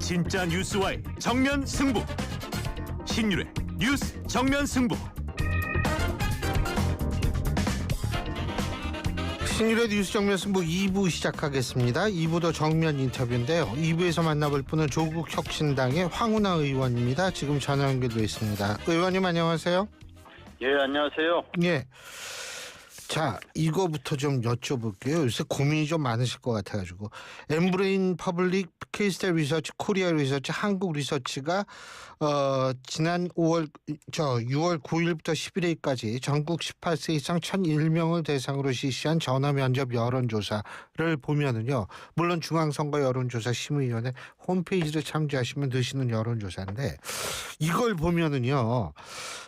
진짜 뉴스와의 정면 승부. 신율의 뉴스 정면 승부. 신율의 뉴스 정면 승부 2부 시작하겠습니다. 2부도 정면 인터뷰인데요. 2부에서 만나볼 분은 조국 혁신당의 황운하 의원입니다. 지금 전화 연결돼 있습니다. 의원님 안녕하세요. 예, 안녕하세요. 예. 자, 이거부터 좀 여쭤볼게요. 요새 고민이 좀 많으실 것 같아가지고. 엠브레인 퍼블릭, 케이스텔 리서치, 코리아 리서치, 한국 리서치가 지난 6월 9일부터 11일까지 전국 18세 이상 1,001명을 대상으로 실시한 전화면접 여론조사를 보면은요. 물론 중앙선거 여론조사 심의위원회 홈페이지를 참조하시면 되시는 여론조사인데 이걸 보면은요.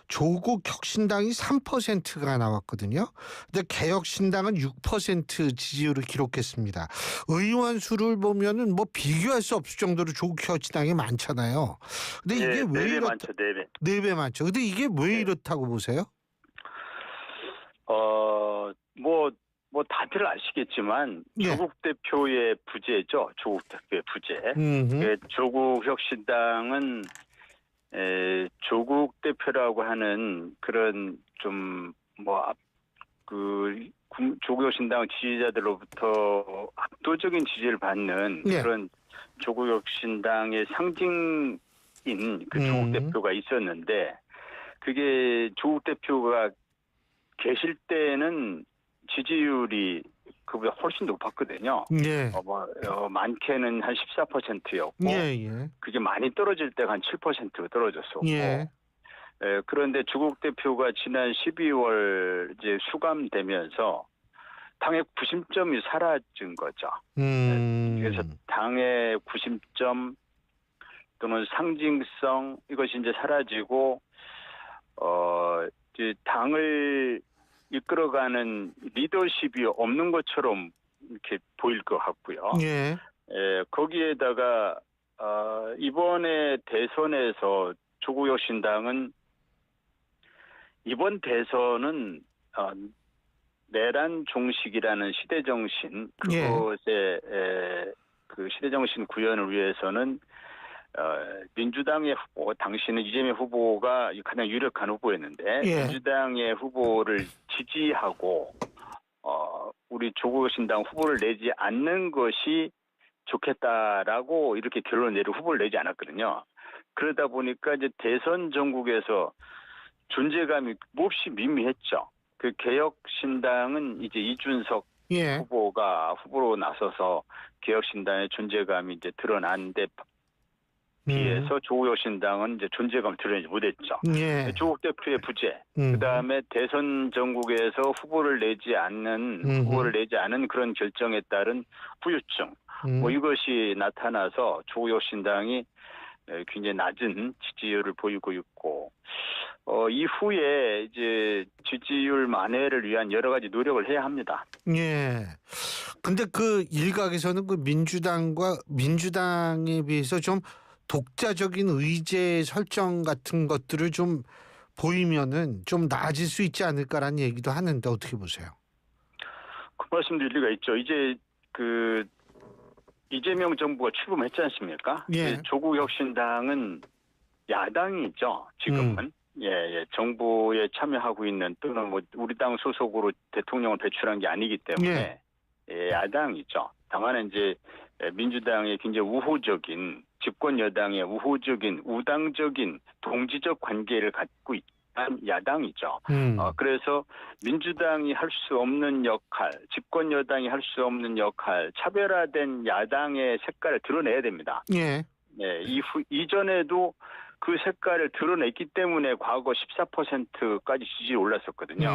조국 혁신당이 3%가 나왔거든요. 근데 개혁신당은 6% 지지율을 기록했습니다. 의원 수를 보면은 뭐 비교할 수 없을 정도로 조국 혁신당이 많잖아요. 근데 이게 왜 4배 많죠, 4배. 4배 많죠. 근데 이게 왜 이렇다고 보세요? 뭐 다들 아시겠지만 예. 조국 대표의 부재죠. 조국 대표의 부재. 조국 혁신당은 조국 대표라고 하는 그런 조국 혁신당 지지자들로부터 압도적인 지지를 받는 예. 그런 조국 혁신당의 상징인 그 조국 대표가 있었는데 그게 조국 대표가 계실 때는 지지율이 그보다 훨씬 높았거든요. 예. 많게는 한 14%였고 예. 그게 많이 떨어질 때가 한 7% 떨어졌었고 예. 그런데 조국 대표가 지난 12월 이제 수감되면서 당의 구심점이 사라진 거죠. 그래서 당의 구심점 또는 상징성 이것이 이제 사라지고 이제 당을 이끌어가는 리더십이 없는 것처럼 이렇게 보일 것 같고요. 예. 거기에다가 이번에 대선에서 조국 혁신당은 이번 대선은 내란 종식이라는 시대 정신 그것의 그 시대 정신 구현을 위해서는 민주당의 후보, 당시는 이재명 후보가 가장 유력한 후보였는데 민주당의 후보를 지지하고 우리 조국 혁신당 후보를 내지 않는 것이 좋겠다라고 이렇게 결론을 내리고 후보를 내지 않았거든요. 그러다 보니까 이제 대선 전국에서 존재감이 몹시 미미했죠. 그 개혁신당은 이제 이준석 후보가 후보로 나서서 개혁신당의 존재감이 이제 드러났는데 비해서 조국 혁신당은 이제 존재감을 드러내지 못했죠. 조국 대표의 부재, 그 다음에 대선 전국에서 후보를 내지 않은 그런 결정에 따른 후유증, 이것이 나타나서 조국 혁신당이 굉장히 낮은 지지율을 보이고 있고, 이후에 이제 지지율 만회를 위한 여러 가지 노력을 해야 합니다. 예. 근데 그 일각에서는 그 민주당에 비해서 좀 독자적인 의제 설정 같은 것들을 좀 보이면은 좀 나아질 수 있지 않을까라는 얘기도 하는데 어떻게 보세요? 그 말씀도 일리가 있죠. 이제 이재명 정부가 출범했지 않습니까? 조국 혁신당은 야당이죠. 지금은 정부에 참여하고 있는 또는 우리 당 소속으로 대통령을 배출한 게 아니기 때문에 야당이죠. 다만 이제 민주당의 굉장히 우호적인 집권 여당의 우호적인 우당적인 동지적 관계를 갖고 있는 야당이죠. 그래서 민주당이 할 수 없는 역할, 집권 여당이 할 수 없는 역할, 차별화된 야당의 색깔을 드러내야 됩니다. 이전에도 그 색깔을 드러냈기 때문에 과거 14%까지 지지율이 올랐었거든요.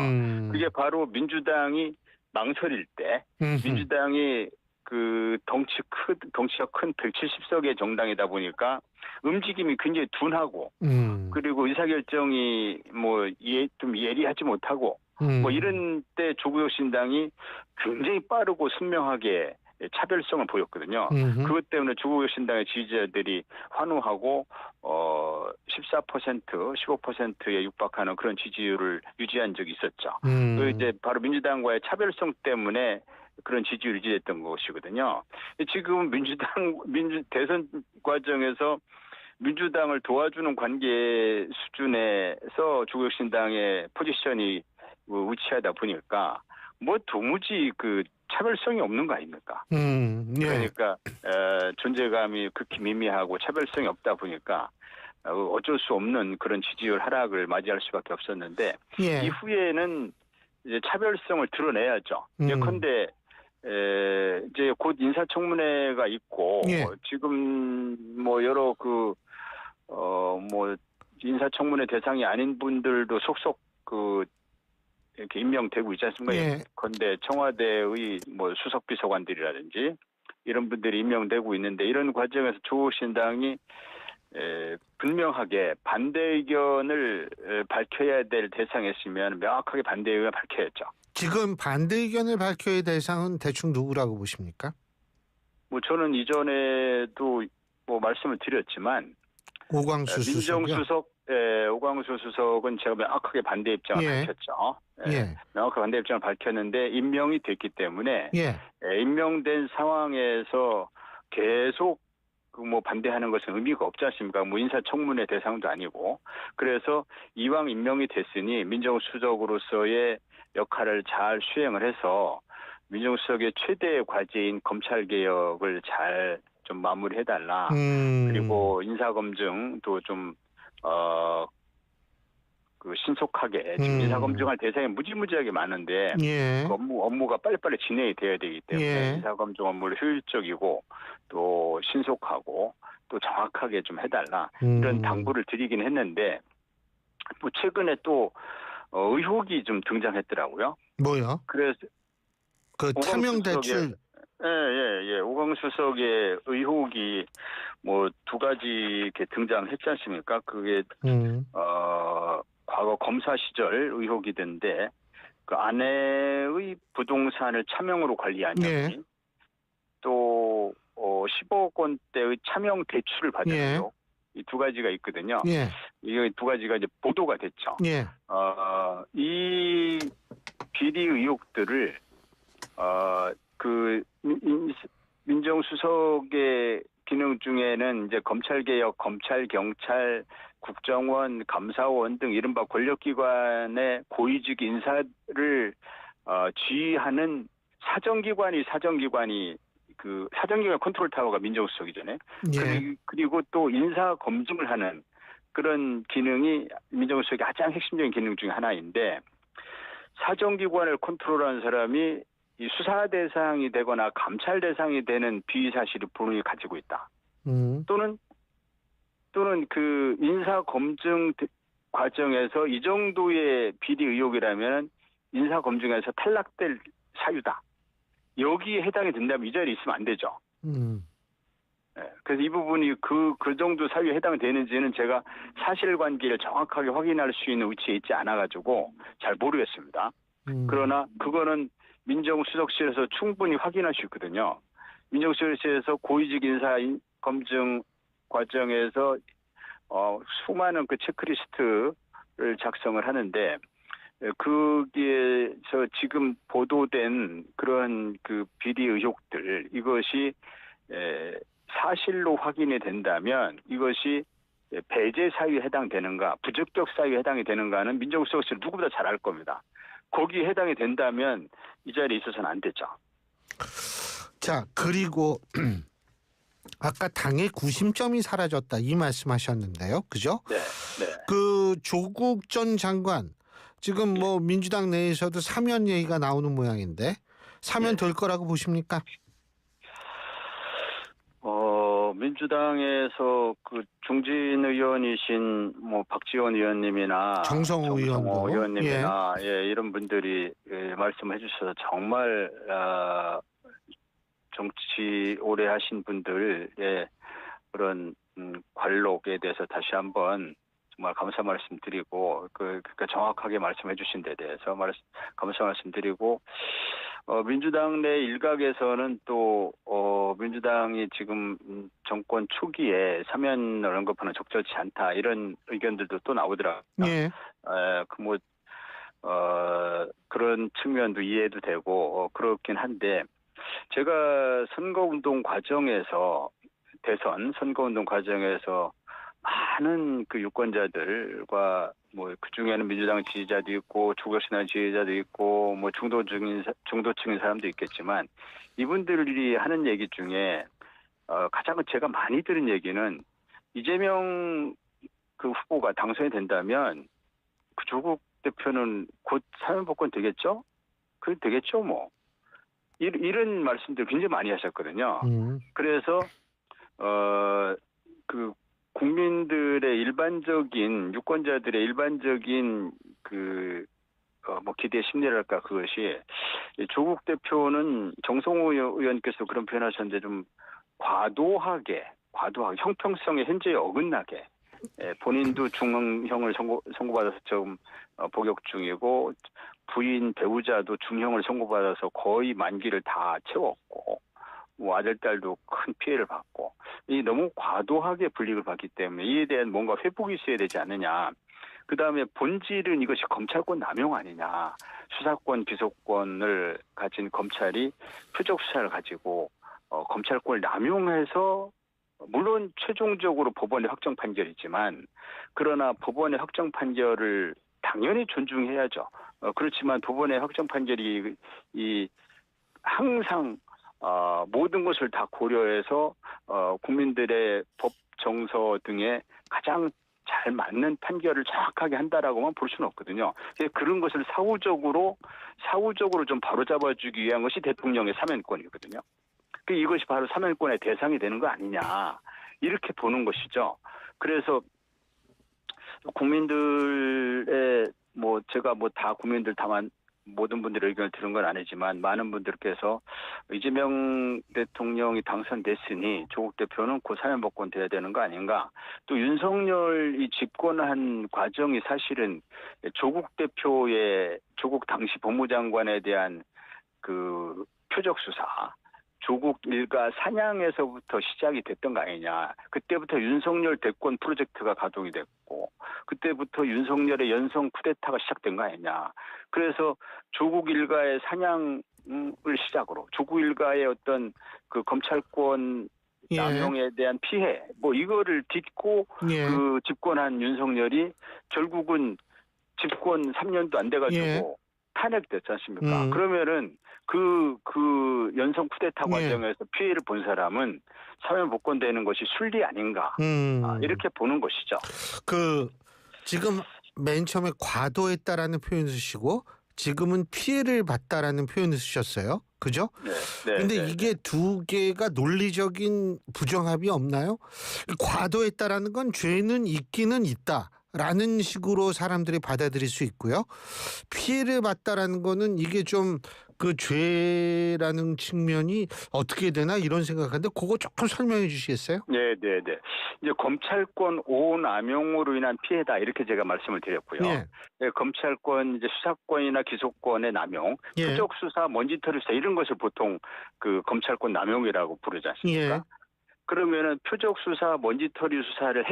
그게 바로 민주당이 망설일 때, 민주당이 그 덩치가 큰 170석의 정당이다 보니까 움직임이 굉장히 둔하고 그리고 의사결정이 좀 예리하지 못하고 이런 때 조국 혁신당이 굉장히 빠르고 선명하게 차별성을 보였거든요. 그것 때문에 조국 혁신당의 지지자들이 환호하고 14%, 15%에 육박하는 그런 지지율을 유지한 적이 있었죠. 이제 바로 민주당과의 차별성 때문에 그런 지지율이 유지됐던 것이거든요. 지금 대선 과정에서 민주당을 도와주는 관계 수준에서 조국혁신당의 포지션이 위치하다 보니까 뭐 도무지 그 차별성이 없는 거 아닙니까? 예. 그러니까 존재감이 극히 미미하고 차별성이 없다 보니까 어쩔 수 없는 그런 지지율 하락을 맞이할 수밖에 없었는데 예. 이후에는 이제 차별성을 드러내야죠. 예컨대 이제 곧 인사청문회가 있고 예. 지금 뭐 여러 뭐 인사청문회 대상이 아닌 분들도 속속 이렇게 임명되고 있지 않습니까? 예. 예컨대 청와대의 뭐 수석비서관들이라든지 이런 분들이 임명되고 있는데 이런 과정에서 조국신당이 분명하게 반대 의견을 밝혀야 될 대상이었으면 명확하게 반대 의견을 밝혀야죠. 지금 반대 의견을 밝혀야 될 대상은 대충 누구라고 보십니까? 뭐 저는 이전에도 뭐 말씀을 드렸지만 오광수 수석이요? 오광수 수석은 제가 명확하게 반대 입장을 예. 밝혔죠. 예. 명확하게 반대 입장을 밝혔는데 임명이 됐기 때문에 예. 임명된 상황에서 계속 뭐 반대하는 것은 의미가 없지 않습니까? 뭐 인사청문회 대상도 아니고 그래서 이왕 임명이 됐으니 민정수석으로서의 역할을 잘 수행을 해서 민정수석의 최대 과제인 검찰 개혁을 잘 좀 마무리해달라. 그리고 인사검증도 좀 신속하게 지금 인사검증할 대상이 무지무지하게 많은데 예. 그 업무가 빨리빨리 진행이 돼야 되기 때문에 예. 인사검증 업무를 효율적이고 또 신속하고 또 정확하게 좀 해달라 이런 당부를 드리긴 했는데 뭐 최근에 또 의혹이 좀 등장했더라고요. 뭐요? 그래서 그 차명 대출. 예. 오광수 수석의 의혹이 뭐 두 가지 이렇게 등장했지 않습니까? 그게 과거 검사 시절 의혹이던데 그 아내의 부동산을 차명으로 관리한 혐의, 예. 또 10억 원대의 차명 대출을 받은 예. 의혹, 이 두 가지가 있거든요. 예. 이 두 가지가 이제 보도가 됐죠. 예. 이 비리 의혹들을 민정수석의 기능 중에는 이제 검찰개혁, 검찰, 경찰, 국정원, 감사원 등 이른바 권력기관의 고위직 인사를 지휘하는 사정기관 컨트롤 타워가 민정수석이잖아요. 예. 그리고 또 인사 검증을 하는 그런 기능이 민정수석의 가장 핵심적인 기능 중에 하나인데 사정기관을 컨트롤하는 사람이 이 수사 대상이 되거나 감찰 대상이 되는 비위 사실을 본인이 가지고 있다. 또는 그 인사 검증 과정에서 이 정도의 비리 의혹이라면 인사 검증에서 탈락될 사유다. 여기에 해당이 된다면 이 자리에 있으면 안 되죠. 그래서 이 부분이 그 정도 사유에 해당되는지는 제가 사실관계를 정확하게 확인할 수 있는 위치에 있지 않아가지고 잘 모르겠습니다. 그러나 그거는 민정수석실에서 충분히 확인할 수 있거든요. 민정수석실에서 고위직 인사 검증 과정에서 수많은 그 체크리스트를 작성을 하는데 거기에서 지금 보도된 그런 그 비리 의혹들 이것이 사실로 확인이 된다면 이것이 배제 사유에 해당되는가 부적격 사유에 해당이 되는가는 민정수석실 누구보다 잘 알 겁니다. 거기에 해당이 된다면 이 자리에 있어서는 안 되죠. 자, 그리고 아까 당의 구심점이 사라졌다 이 말씀하셨는데요. 그죠? 네. 그 조국 전 장관 지금 뭐 민주당 내에서도 사면 얘기가 나오는 모양인데 사면 될 거라고 보십니까? 민주당에서 그 중진 의원이신 뭐 박지원 의원님이나 정성호 의원도 의원님이나 이런 분들이 말씀해 주셔서 정말 정치 오래 하신 분들의 그런 관록에 대해서 다시 한번 정말 감사 말씀드리고 그러니까 정확하게 말씀해 주신 데 대해서 감사 말씀드리고 민주당 내 일각에서는 또 민주당이 지금 정권 초기에 사면을 언급하는 적절치 않다 이런 의견들도 또 나오더라고요. 예. 그런 측면도 이해도 되고 그렇긴 한데 제가 선거운동 과정에서 대선 선거운동 과정에서 많은 그 유권자들과 뭐 그중에는 민주당 지지자도 있고 주거신앙 지지자도 있고 뭐 중도층인 사람도 있겠지만 이분들이 하는 얘기 중에 가장 제가 많이 들은 얘기는 이재명 그 후보가 당선이 된다면 그 조국 대표는 곧 사면복권 되겠죠? 그 되겠죠 뭐 이런 말씀들 굉장히 많이 하셨거든요. 그래서 그 국민들의 일반적인 유권자들의 일반적인 그 뭐 기대 심리랄까 그것이 조국 대표는 정성호 의원께서 그런 표현하셨는데 좀 과도하게 형평성에 현저히 어긋나게 본인도 중형을 선고받아서 좀 복역 중이고 부인 배우자도 중형을 선고받아서 거의 만기를 다 채웠고 뭐 아들 딸도 큰 피해를 받고 이 너무 과도하게 불이익을 받기 때문에 이에 대한 뭔가 회복이 있어야 되지 않느냐. 그다음에 본질은 이것이 검찰권 남용 아니냐. 수사권 기소권을 가진 검찰이 표적 수사를 가지고 검찰권을 남용해서 물론 최종적으로 법원의 확정 판결이지만 그러나 법원의 확정 판결을 당연히 존중해야죠. 그렇지만 법원의 확정 판결이 항상 모든 것을 다 고려해서 국민들의 법 정서 등에 가장 잘 맞는 판결을 정확하게 한다라고만 볼 수는 없거든요. 그런 것을 사후적으로 좀 바로잡아주기 위한 것이 대통령의 사면권이거든요. 이것이 바로 사면권의 대상이 되는 거 아니냐 이렇게 보는 것이죠. 그래서 국민들의 뭐 제가 뭐 다 국민들 다만 모든 분들의 의견을 들은 건 아니지만 많은 분들께서 이재명 대통령이 당선됐으니 조국 대표는 곧 사면복권 돼야 되는 거 아닌가. 또 윤석열이 집권한 과정이 사실은 조국 당시 법무장관에 대한 그 표적 수사 조국 일가 사냥에서부터 시작이 됐던 거 아니냐. 그때부터 윤석열 대권 프로젝트가 가동이 됐고 그때부터 윤석열의 연성 쿠데타가 시작된 거 아니냐. 그래서 조국 일가의 사냥을 시작으로 조국 일가의 어떤 그 검찰권 남용에 대한 피해 뭐 이거를 딛고 그 집권한 윤석열이 결국은 집권 3년도 안 돼가지고 탄핵됐지 않습니까? 그러면은 그 연성 쿠데타 과정에서 피해를 본 사람은 사면복권되는 것이 순리 아닌가 이렇게 보는 것이죠. 지금 맨 처음에 과도했다라는 표현을 쓰시고 지금은 피해를 봤다라는 표현을 쓰셨어요. 그죠? 네. 근데 이게 두 개가 논리적인 부정합이 없나요? 과도했다라는 건 죄는 있기는 있다. 라는 식으로 사람들이 받아들일 수 있고요. 피해를 봤다라는 거는 이게 좀 그 죄라는 측면이 어떻게 되나 이런 생각하는데 그거 조금 설명해 주시겠어요? 네. 이제 검찰권 오남용으로 인한 피해다 이렇게 제가 말씀을 드렸고요. 네, 검찰권 이제 수사권이나 기소권의 남용, 표적 수사, 먼지털이 수사 이런 것을 보통 그 검찰권 남용이라고 부르지 않습니까? 그러면은 표적 수사, 먼지털이 수사를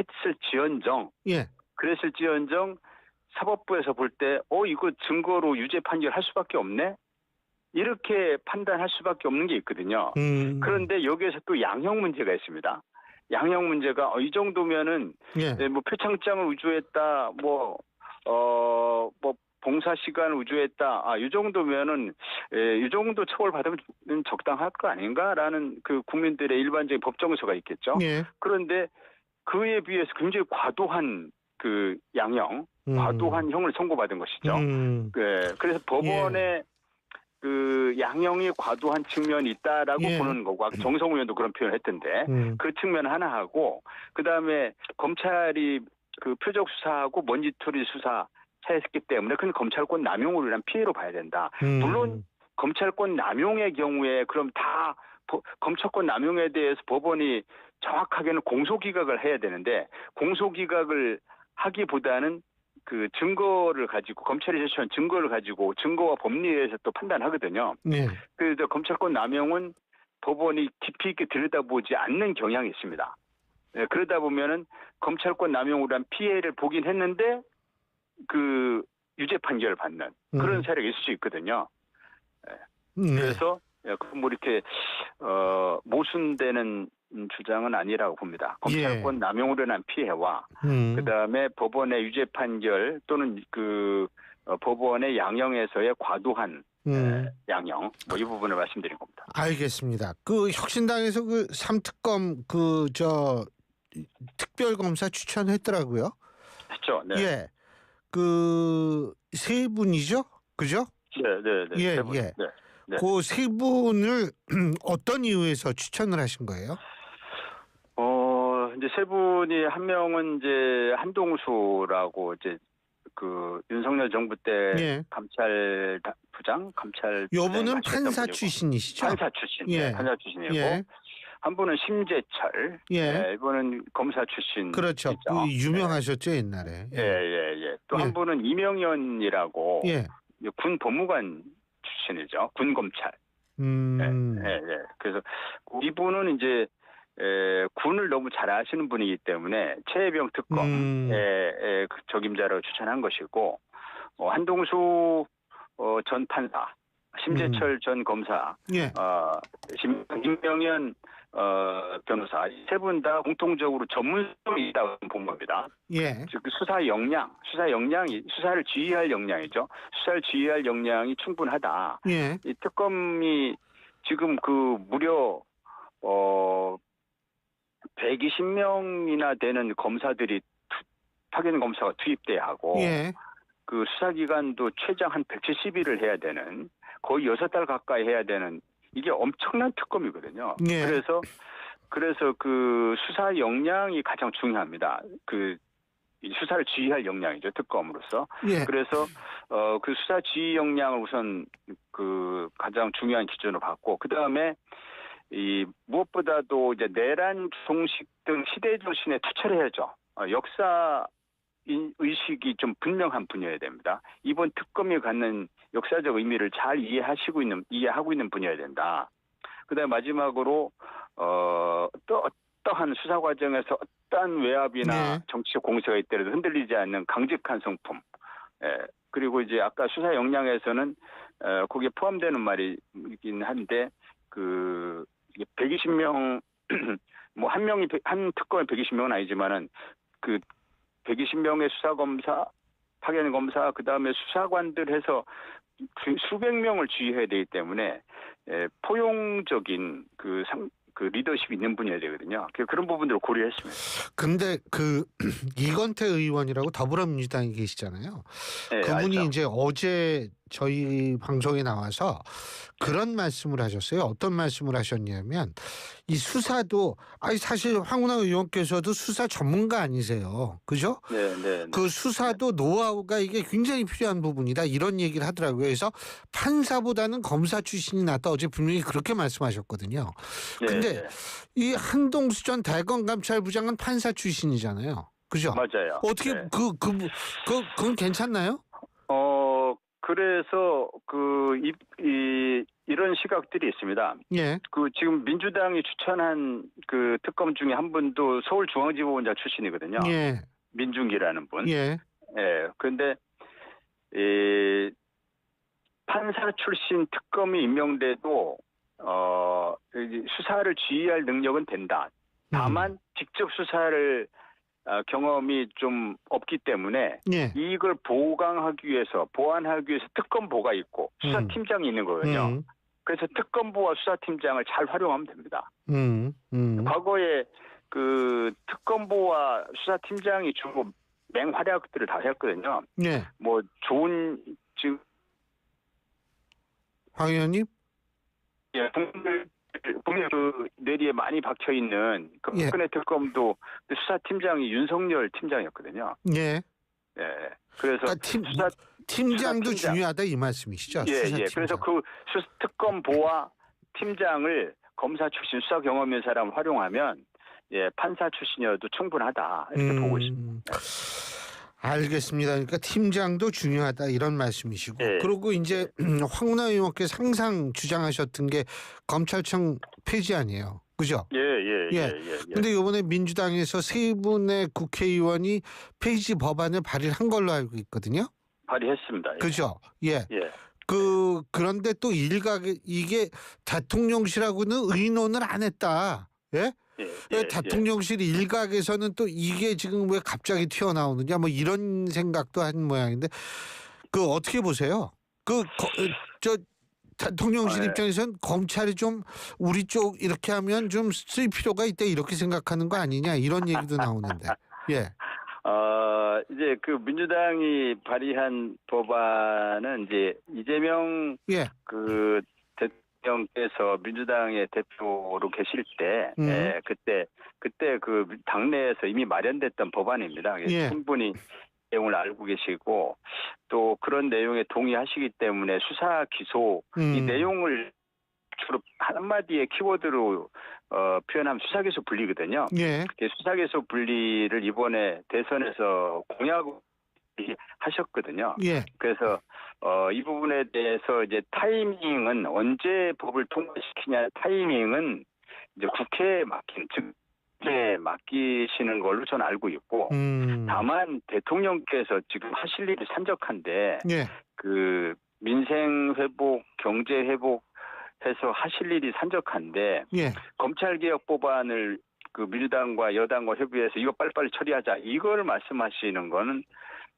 그랬을지언정 사법부에서 볼 때 이거 증거로 유죄 판결할 수밖에 없네? 이렇게 판단할 수밖에 없는 게 있거든요. 그런데 여기에서 또 양형 문제가 있습니다. 양형 문제가 이 정도면은 뭐 표창장을 우주했다, 뭐 봉사 시간을 우주했다, 이 정도면은 이 정도 처벌 받으면 적당할 거 아닌가라는 그 국민들의 일반적인 법 정서가 있겠죠. 그런데 그에 비해서 굉장히 과도한 그 양형, 과도한 형을 선고받은 것이죠. 그래서 법원의 그 양형이 과도한 측면이 있다라고 보는 거고, 정성호 의원도 그런 표현을 했던데 그 측면 하나 하고, 그 다음에 검찰이 그 표적 수사하고 먼지털이 수사 차이했기 때문에 그건 검찰권 남용으로 인한 피해로 봐야 된다. 물론 검찰권 남용의 경우에 그럼 다 검찰권 남용에 대해서 법원이 정확하게는 공소기각을 해야 되는데 공소기각을 하기보다는 그 증거를 가지고 검찰이 제시한 증거를 가지고 증거와 법리에 대해서 또 판단하거든요. 그래서 검찰권 남용은 법원이 깊이 있게 들여다보지 않는 경향이 있습니다. 그러다 보면은 검찰권 남용으로 한 피해를 보긴 했는데 그 유죄 판결을 받는 그런 세력이 있을 수 있거든요. 그래서 뭐 이렇게 모순되는 주장은 아니라고 봅니다. 검찰권 남용으로 인한 피해와 그다음에 법원의 유죄 판결 또는 그 법원의 양형에서의 과도한 양형 뭐 이 부분을 말씀드린 겁니다. 알겠습니다. 그 혁신당에서 그 3특검 특별검사 추천했더라고요. 그렇죠. 네. 예. 그 세 분이죠? 그죠? 네. 예, 세 분. 예. 네. 그 세 분을 어떤 이유에서 추천을 하신 거예요? 이제 세 분이 한 명은 이제 한동수라고 이제 그 윤석열 정부 때 감찰부장 요분은 판사 출신이시죠? 판사 출신. 예. 판사 출신이고 예. 한 분은 심재철. 예. 이분은 검사 출신. 그렇죠. 그 유명하셨죠, 옛날에. 예. 또 한 분은 이명현이라고 군 법무관 출신이죠. 군 검찰. 그래서 이분은 이제 군을 너무 잘 아시는 분이기 때문에 최혜병 특검의 적임자로 추천한 것이고 한동수 전 판사, 심재철 전 검사, 임명현 변호사 세 분 다 공통적으로 전문성이 있다고 본 겁니다. 즉 수사 역량이 수사를 지휘할 역량이죠. 수사를 지휘할 역량이 충분하다. 이 특검이 지금 그 무려 120명이나 되는 검사들이 파견 검사가 투입돼야 하고 그 수사 기간도 최장 한 170일을 해야 되는 거의 6달 가까이 해야 되는 이게 엄청난 특검이거든요. 그래서 그 수사 역량이 가장 중요합니다. 그 수사를 지휘할 역량이죠, 특검으로서. 그래서 그 수사 지휘 역량을 우선 그 가장 중요한 기준으로 봤고, 그 다음에 이 무엇보다도 이제 내란 종식 등 시대 정신에 투철해야죠. 역사 의식이 좀 분명한 분이어야 됩니다. 이번 특검이 갖는 역사적 의미를 잘 이해하고 있는 분이어야 된다. 그다음에 마지막으로 또 어떠한 수사 과정에서 어떠한 외압이나 정치적 공세가 있더라도 흔들리지 않는 강직한 성품. 그리고 이제 아까 수사 역량에서는 거기에 포함되는 말이긴 한데 그 120명 뭐 한 특검에 120명은 아니지만은 그 120명의 수사검사, 파견검사, 그 다음에 수사관들 해서 수백 명을 지휘해야 되기 때문에 포용적인 그 리더십이 있는 분이어야 되거든요. 그런 부분들을 고려했습니다. 근데 그 이건태 의원이라고 더불어민주당에 계시잖아요. 그분이 알죠. 이제 어제 저희 방송에 나와서 그런 말씀을 하셨어요. 어떤 말씀을 하셨냐면 이 수사도 사실 황운하 의원께서도 수사 전문가 아니세요. 그죠? 네. 그 수사도 노하우가 이게 굉장히 필요한 부분이다. 이런 얘기를 하더라고요. 그래서 판사보다는 검사 출신이 낫다. 어제 분명히 그렇게 말씀하셨거든요. 근데 이 한동수 전 대검감찰부장은 판사 출신이잖아요. 그죠? 맞아요. 어떻게 그건 괜찮나요? 그래서 이런 시각들이 있습니다. 그 지금 민주당이 추천한 그 특검 중에 한 분도 서울중앙지법원장 출신이거든요. 민중기라는 분. 그런데 판사 출신 특검이 임명돼도 수사를 지휘할 능력은 된다. 다만 직접 수사를 경험이 좀 없기 때문에 이걸 보완하기 위해서 특검보가 있고 수사팀장이 있는 거거든요. 그래서 특검보와 수사팀장을 잘 활용하면 됩니다. 과거에 그 특검보와 수사팀장이 주로 맹활약들을 다 했거든요. 뭐 좋은 지금 황 의원님? 국민 그 뇌리에 많이 박혀 있는 그 박근혜 특검도 수사팀장이 윤석열 팀장이었거든요. 그래서 그러니까 팀장도 중요하다 이 말씀이시죠? 그래서 그 특검보와 팀장을 검사 출신 수사 경험 있는 사람을 활용하면 판사 출신이어도 충분하다 이렇게 보고 있습니다. 알겠습니다. 그러니까 팀장도 중요하다 이런 말씀이시고 그리고 이제 황운하 의원께서 항상 주장하셨던 게 검찰청 폐지 아니에요. 그죠? 근데 이번에 민주당에서 세 분의 국회의원이 폐지 법안을 발의한 걸로 알고 있거든요. 발의했습니다. 예. 그죠? 예. 예. 그런데 또 일각에 이게 대통령실하고는 의논을 안 했다. 예? 예. 대통령실 일각에서는 또 이게 지금 왜 갑자기 튀어나오느냐 뭐 이런 생각도 한 모양인데 어떻게 보세요? 저 대통령실 예. 입장에서는 검찰이 좀 우리 쪽 이렇게 하면 좀 쓸 필요가 있다 이렇게 생각하는 거 아니냐 이런 얘기도 나오는데. 예. 이제 그 민주당이 발의한 법안은 이제 이재명 예. 그 대통령께서 민주당의 대표로 계실 때, 그때 그 당내에서 이미 마련됐던 법안입니다. 예. 충분히 내용을 알고 계시고 또 그런 내용에 동의하시기 때문에 수사 기소 이 내용을 주로 한마디의 키워드로 표현하면 수사기소 분리거든요. 예. 수사기소 분리를 이번에 대선에서 공약을 하셨거든요. 예. 그래서 이 부분에 대해서 이제 타이밍은 언제 법을 통과시키냐 타이밍은 이제 국회에 맡긴 즉 국회에 맡기시는 걸로 저는 알고 있고 다만 대통령께서 지금 하실 일이 산적한데 예. 그 민생 회복, 경제 회복 해서 하실 일이 산적한데 예. 검찰개혁 법안을 그 민주당과 여당과 협의해서 이거 빨리빨리 처리하자 이걸 말씀하시는 거는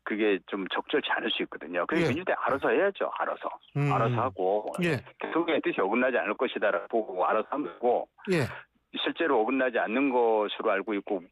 그게 좀 적절치 않을 수 있거든요. 그래서 예. 민주당이 알아서 해야죠. 알아서 하고 예. 대통령의 뜻이 어긋나지 않을 것이다라고 보고 알아서 하고 예. 실제로 어긋나지 않는 것으로 알고 있고